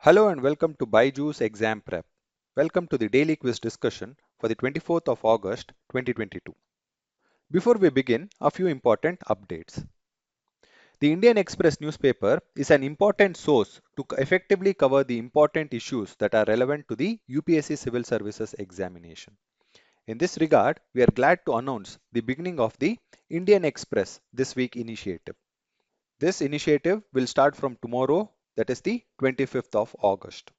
Hello and welcome to BYJU'S Exam Prep. Welcome to the daily quiz discussion for the 24th of August 2022. Before we begin, a few important updates. The Indian Express newspaper is an important source to effectively cover the important issues that are relevant to the UPSC Civil Services examination. In this regard, we are glad to announce the beginning of the Indian Express This Week initiative. This initiative will start from tomorrow, that is the 25th of August.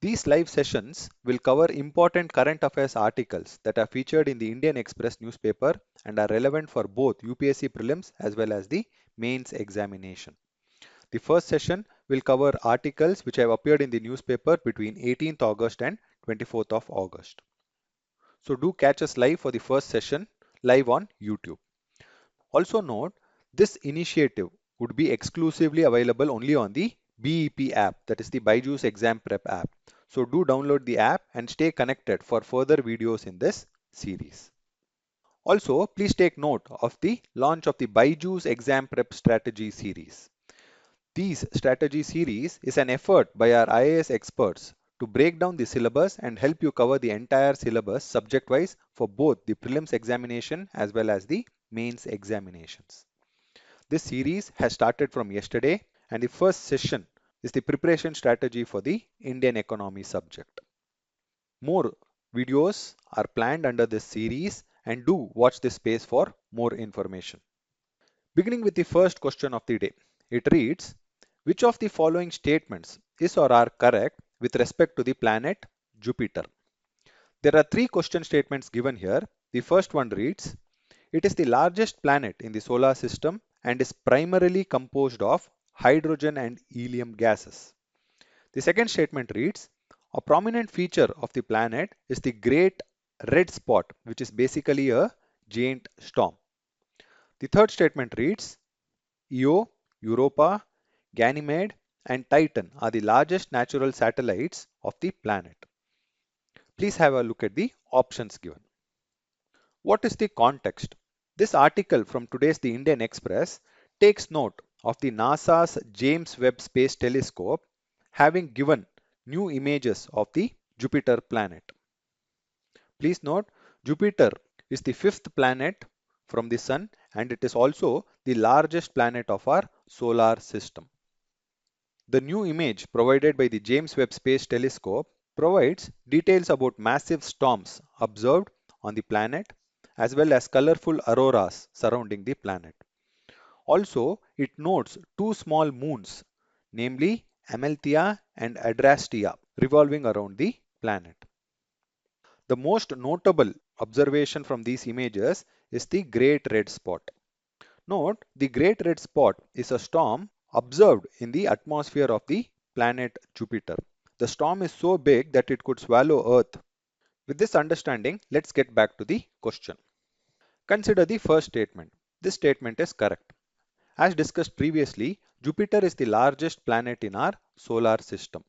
These live sessions will cover important current affairs articles that are featured in the Indian Express newspaper and are relevant for both UPSC Prelims as well as the mains examination. The first session will cover articles which have appeared in the newspaper between 18th August and 24th of August. So do catch us live for the first session live on YouTube. Also note, this initiative would be exclusively available only on the BEP app, that is the BYJU'S Exam Prep app. So do download the app and stay connected for further videos in this series. Also, please take note of the launch of the BYJU'S Exam Prep Strategy series. These strategy series is an effort by our IAS experts to break down the syllabus and help you cover the entire syllabus subject-wise for both the prelims examination as well as the mains examinations. This series has started from yesterday and the first session is the preparation strategy for the Indian economy subject. More videos are planned under this series and do watch this space for more information. Beginning with the first question of the day, it reads, which of the following statements is or are correct with respect to the planet Jupiter? There are three question statements given here. The first one reads, it is the largest planet in the solar system and is primarily composed of hydrogen and helium gases. The second statement reads, a prominent feature of the planet is the great red spot, which is basically a giant storm. The third statement reads, Io, Europa, Ganymede, and Titan are the largest natural satellites of the planet. Please have a look at the options given. What is the context? This article from today's The Indian Express takes note of the NASA's James Webb Space Telescope having given new images of the Jupiter planet. Please note, Jupiter is the fifth planet from the Sun and it is also the largest planet of our solar system. The new image provided by the James Webb Space Telescope provides details about massive storms observed on the planet as well as colorful auroras surrounding the planet. Also, it notes two small moons, namely Amalthea and Adrastea, revolving around the planet. The most notable observation from these images is the Great Red Spot. Note, the Great Red Spot is a storm observed in the atmosphere of the planet Jupiter. The storm is so big that it could swallow Earth. With this understanding, let's get back to the question. Consider the first statement. This statement is correct. As discussed previously, Jupiter is the largest planet in our solar system.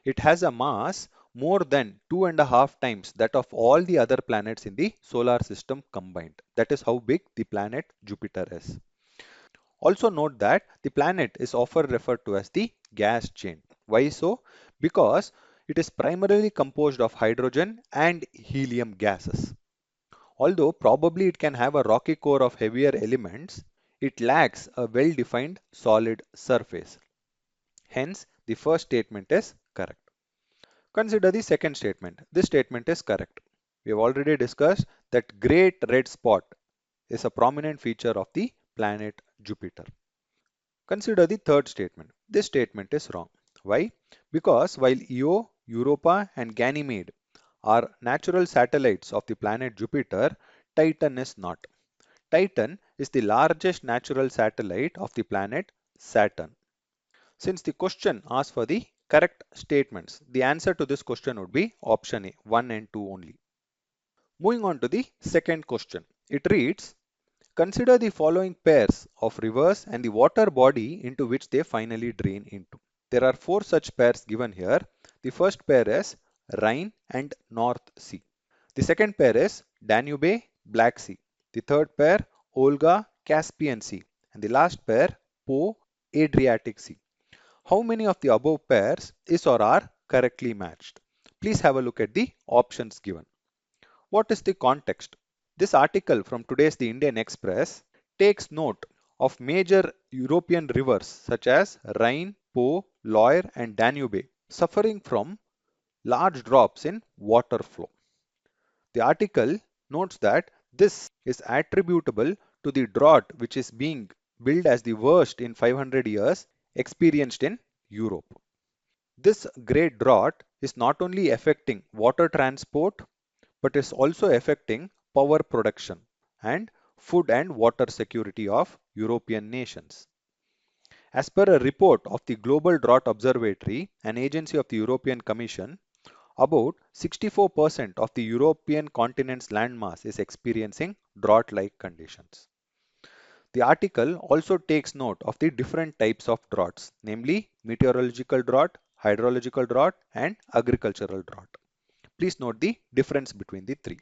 It has a mass more than 2.5 times that of all the other planets in the solar system combined. That is how big the planet Jupiter is. Also note that the planet is often referred to as the gas giant. Why so? Because it is primarily composed of hydrogen and helium gases. Although probably it can have a rocky core of heavier elements, it lacks a well-defined solid surface. Hence, the first statement is correct. Consider the second statement. This statement is correct. We have already discussed that great red spot is a prominent feature of the planet Jupiter. Consider the third statement. This statement is wrong. Why? Because while Io, Europa and Ganymede are natural satellites of the planet Jupiter, Titan is not. Titan is the largest natural satellite of the planet Saturn. Since the question asks for the correct statements, the answer to this question would be option A, 1 and 2 only. Moving on to the second question. It reads, consider the following pairs of rivers and the water body into which they finally drain into. There are four such pairs given here. The first pair is Rhine and North Sea. The second pair is Danube, Black Sea. The third pair, Olga, Caspian Sea. And the last pair, Po, Adriatic Sea. How many of the above pairs is or are correctly matched? Please have a look at the options given. What is the context? This article from today's The Indian Express takes note of major European rivers such as Rhine, Po, Loire and Danube suffering from large drops in water flow. The article notes that this is attributable to the drought which is being billed as the worst in 500 years experienced in Europe. This great drought is not only affecting water transport but is also affecting power production and food and water security of European nations. As per a report of the Global Drought Observatory, an agency of the European Commission, about 64% of the European continent's landmass is experiencing drought-like conditions. The article also takes note of the different types of droughts, namely meteorological drought, hydrological drought, and agricultural drought. Please note the difference between the three.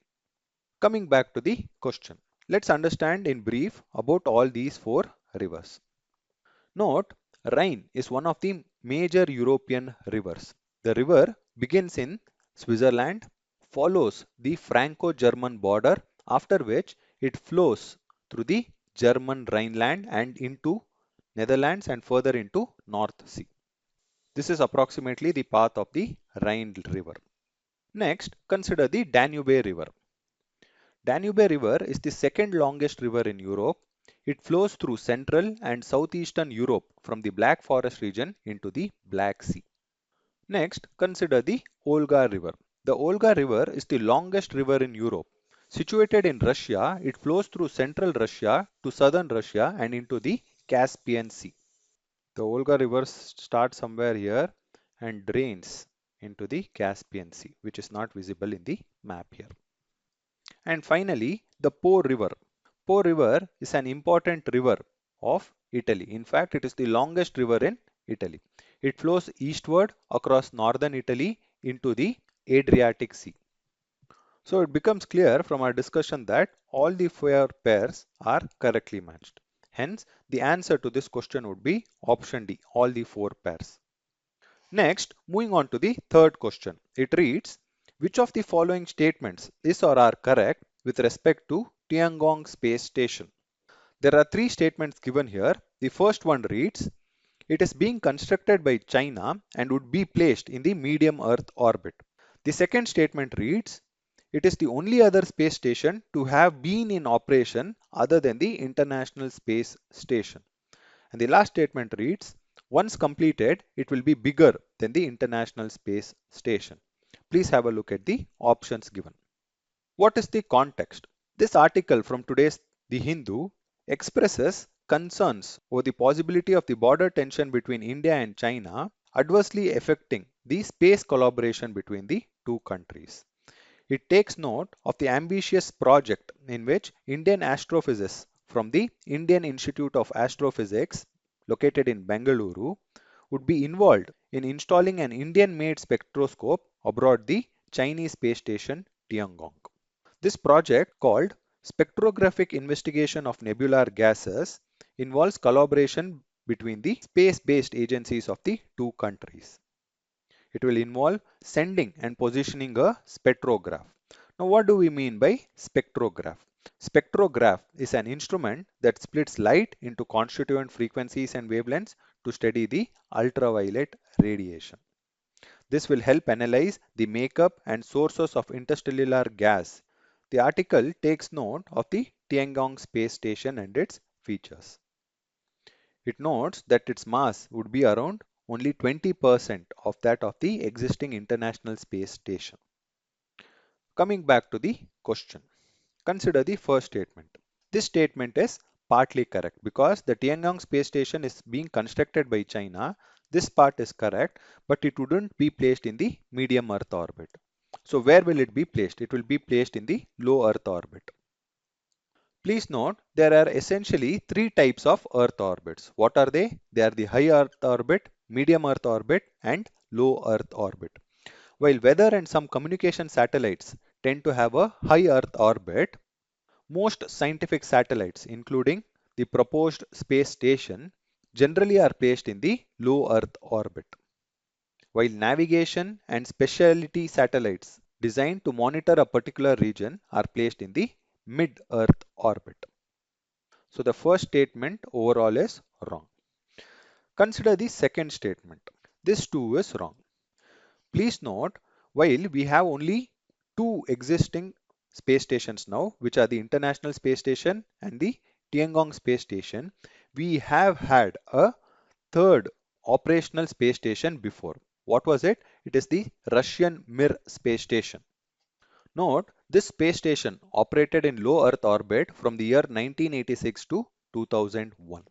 Coming back to the question, let's understand in brief about all these four rivers. Note, Rhine is one of the major European rivers. The river begins in Switzerland, follows the Franco-German border, after which it flows through the German Rhineland and into Netherlands and further into North Sea. This is approximately the path of the Rhine river. Next, consider the Danube river. Danube River is the second longest river in Europe. It flows through central and southeastern Europe from the Black Forest region into the Black Sea. Next, consider the Volga River. The Volga River is the longest river in Europe. Situated in Russia, it flows through central Russia to southern Russia and into the Caspian Sea. The Volga River starts somewhere here and drains into the Caspian Sea, which is not visible in the map here. And finally, the Po River. Po River is an important river of Italy. In fact, it is the longest river in Italy. It flows eastward across northern Italy into the Adriatic Sea. So it becomes clear from our discussion that all the four pairs are correctly matched. Hence, the answer to this question would be option D, all the four pairs. Next, moving on to the third question. It reads, which of the following statements is or are correct with respect to Tiangong space station? There are three statements given here. The first one reads, it is being constructed by China and would be placed in the medium Earth orbit. The second statement reads, it is the only other space station to have been in operation other than the International Space Station. And the last statement reads, once completed, it will be bigger than the International Space Station. Please have a look at the options given. What is the context? This article from today's The Hindu expresses concerns over the possibility of the border tension between India and China adversely affecting the space collaboration between the two countries. It takes note of the ambitious project in which Indian astrophysicists from the Indian Institute of Astrophysics, located in Bengaluru, would be involved in installing an Indian-made spectroscope aboard the Chinese space station Tiangong. This project, called Spectrographic Investigation of Nebular Gases, involves collaboration between the space-based agencies of the two countries. It will involve sending and positioning a spectrograph. Now, what do we mean by spectrograph? Spectrograph is an instrument that splits light into constituent frequencies and wavelengths to study the ultraviolet radiation. This will help analyze the makeup and sources of interstellar gas. The article takes note of the Tiangong space station and its features. It notes that its mass would be around only 20% of that of the existing International Space Station. Coming back to the question, consider the first statement. This statement is partly correct because the Tiangong space station is being constructed by China. This part is correct, but it wouldn't be placed in the medium Earth orbit. So where will it be placed? It will be placed in the low Earth orbit. Please note, there are essentially three types of Earth orbits. What are they? They are the high Earth orbit, medium Earth orbit, and low Earth orbit. While weather and some communication satellites tend to have a high Earth orbit, most scientific satellites, including the proposed space station, generally are placed in the low Earth orbit, while navigation and specialty satellites designed to monitor a particular region are placed in the mid-Earth orbit. So the first statement overall is wrong. Consider the second statement. This too is wrong. Please note, while we have only two existing space stations now, which are the International Space Station and the Tiangong Space Station, we have had a third operational space station before. What was it? It is the Russian Mir space station. Note, this space station operated in low Earth orbit from the year 1986 to 2001.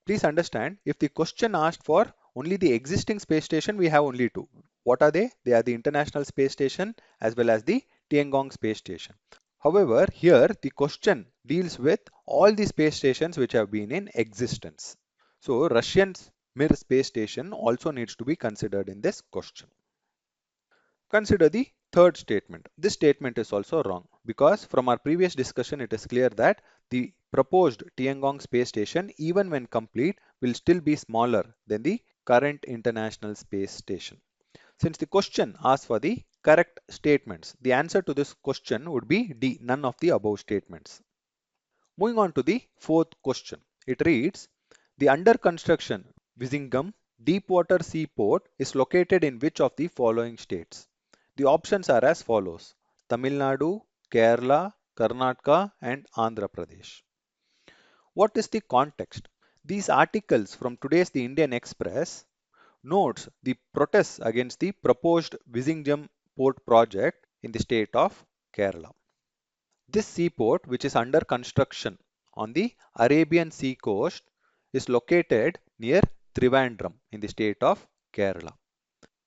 Please understand, if the question asked for only the existing space station, we have only two. What are they? They are the International Space Station as well as the Tiangong Space Station. However, here the question deals with all the space stations which have been in existence. So, Russian's Mir space station also needs to be considered in this question. Consider the third statement. This statement is also wrong because from our previous discussion it is clear that the proposed Tiangong space station, even when complete, will still be smaller than the current International Space Station. Since the question asks for the correct statements, the answer to this question would be D, none of the above statements. Moving on to the fourth question. It reads, the under construction Vizhinjam deep-water seaport is located in which of the following states? The options are as follows: Tamil Nadu, Kerala, Karnataka, and Andhra Pradesh. What is the context? These articles from today's The Indian Express notes the protests against the proposed Vizhinjam port project in the state of Kerala. This seaport, which is under construction on the Arabian Sea coast, is located near Trivandrum in the state of Kerala.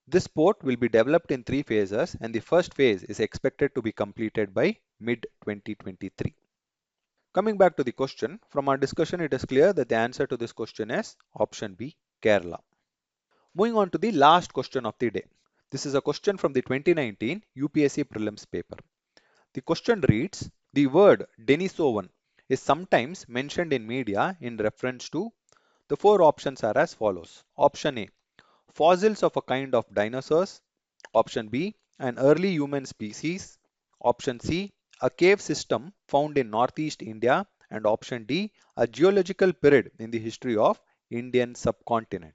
This port will be developed in three phases, and the first phase is expected to be completed by mid 2023. Coming back to the question, from our discussion, it is clear that the answer to this question is option B, Kerala. Moving on to the last question of the day. This is a question from the 2019 UPSC Prelims paper. The question reads, the word Denisovan is sometimes mentioned in media in reference to. The four options are as follows. Option A, fossils of a kind of dinosaurs. Option B, an early human species. Option C, a cave system found in northeast India. And option D, a geological period in the history of Indian subcontinent.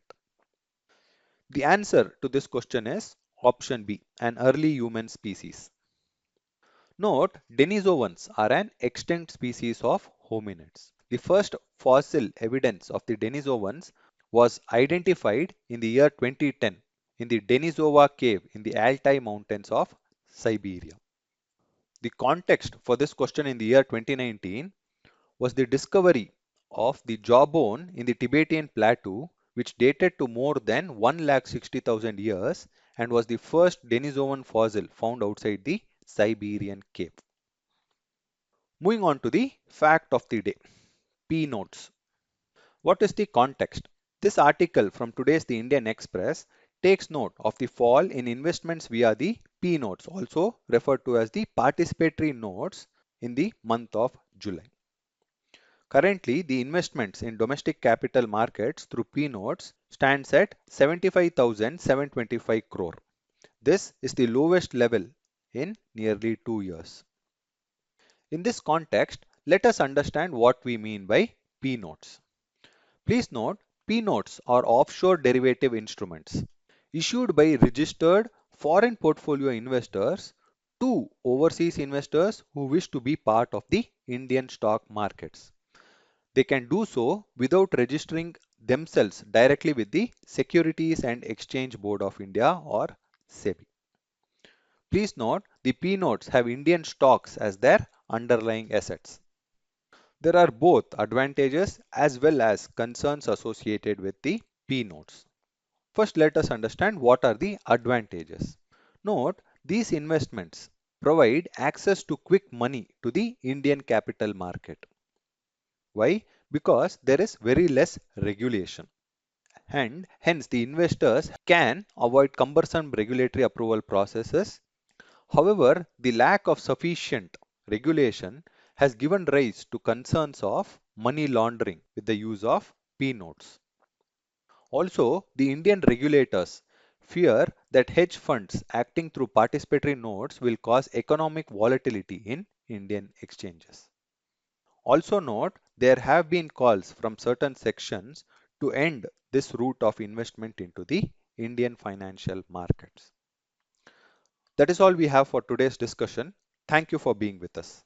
The answer to this question is option B, an early human species. Note, Denisovans are an extinct species of hominids. The first fossil evidence of the Denisovans was identified in the year 2010 in the Denisova cave in the Altai mountains of Siberia. The context for this question in the year 2019 was the discovery of the jawbone in the Tibetan plateau, which dated to more than 1,60,000 years and was the first Denisovan fossil found outside the Siberian cave. Moving on to the fact of the day, P notes. What is the context? This article from today's The Indian Express takes note of the fall in investments via the P notes, also referred to as the participatory notes, in the month of July. Currently, the investments in domestic capital markets through P notes stands at 75,725 crore. This is the lowest level in nearly 2 years. In this context, let us understand what we mean by P notes. Please note, P notes are offshore derivative instruments issued by registered foreign portfolio investors to overseas investors who wish to be part of the Indian stock markets. They can do so without registering themselves directly with the Securities and Exchange Board of India or SEBI. Please note, the P notes have Indian stocks as their underlying assets. There are both advantages as well as concerns associated with the P notes. First, let us understand what are the advantages. Note, these investments provide access to quick money to the Indian capital market. Why? Because there is very less regulation, and hence the investors can avoid cumbersome regulatory approval processes. However, the lack of sufficient regulation has given rise to concerns of money laundering with the use of P notes. Also, the Indian regulators fear that hedge funds acting through participatory notes will cause economic volatility in Indian exchanges. Also note, there have been calls from certain sections to end this route of investment into the Indian financial markets. That is all we have for today's discussion. Thank you for being with us.